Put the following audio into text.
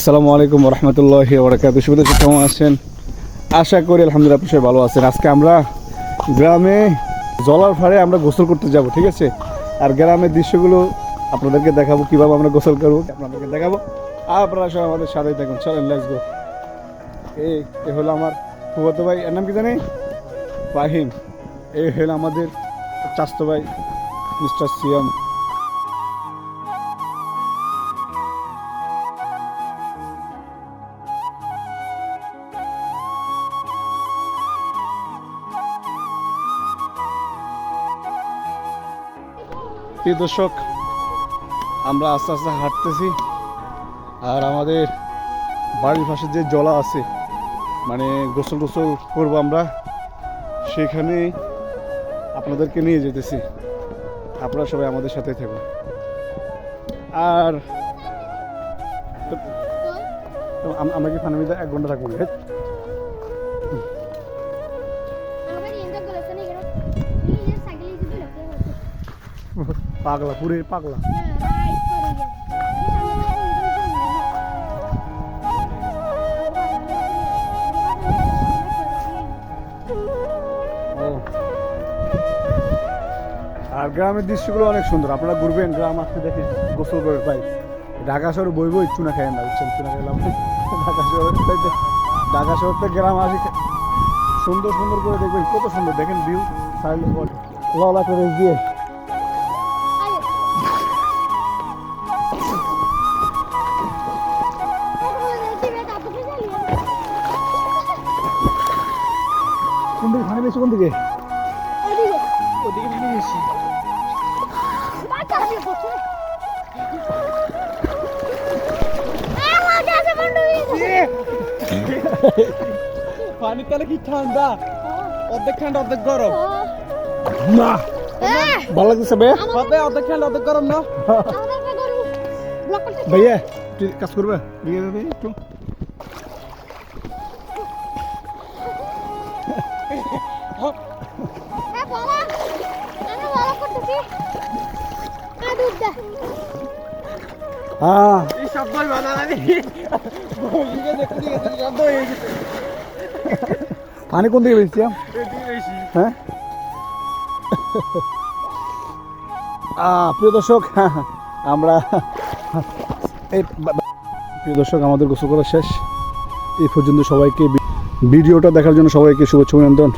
আসসালামু আলাইকুম রহমতুল্লাহি ওবরাকাতুহু। শুভেচ্ছা, কেমন আছেন? আশা করি আলহামদুলিল্লাহ আপনি সবাই ভালো আছেন। আজকে আমরা গ্রামে জলার ফাড়ে আমরা গোসল করতে যাব, ঠিক আছে? আর গ্রামের দৃশ্যগুলো আপনাদেরকে দেখাবো, কীভাবে আমরা গোসল করবো আপনাদেরকে দেখাবো। আপনারা সবাই আমাদের সাথেই থাকুন। চলেন, লেটস গো। এই হলো আমার ফুফাতো ভাই, এর নাম কি জানি? ফাহিম। এই হলো আমাদের চাচাতো ভাই মিস্টার সিয়াম। প্রিয় দর্শক, আমরা আস্তে আস্তে হাঁটতেছি আর আমাদের বাড়ির পাশে যে জলা আছে, মানে গোসল টোসল করবো আমরা, সেখানে আপনাদেরকে নিয়ে যেতেছি। আপনারা সবাই আমাদের সাথে থাকুন। আর আমরা কি ফার্মিতে 1 ঘন্টা থাকবো? পাগলা, পুরে পাগলা। আর গ্রামের দৃশ্যগুলো অনেক সুন্দর, আপনারা ঘুরবেন, গ্রাম আসতে দেখে গোসল করে পাই। ঢাকা শহরে বই বই চুনা খাই না, বুঝছেন? চুনা খাইলাম ঢাকা শহর থেকে গ্রাম আসি, সুন্দর সুন্দর করে দেখবেন, কত সুন্দর দেখেন ভিউ। ললা করে দিয়ে কোন দিকে পানি বেশি? কোন দিকে? ওদিকে পানি বেশি। পানি তাহলে কি ঠান্ডা? অর্ধেক ঠান্ডা অর্ধেক গরম না? ভালো লাগতেছে ভাইয়া? অর্ধেক ঠান্ডা অর্ধেক গরম না ভাইয়া? তুই কাজ করবে একটু? পানি কোন দিকে বেশি? হ্যাঁ প্রিয় দর্শক, আমরা প্রিয় দর্শক, আমাদের গোসল করা শেষ। এই পর্যন্ত সবাইকে ভিডিওটা দেখার জন্য সবাইকে শুভেচ্ছা অভিনন্দন।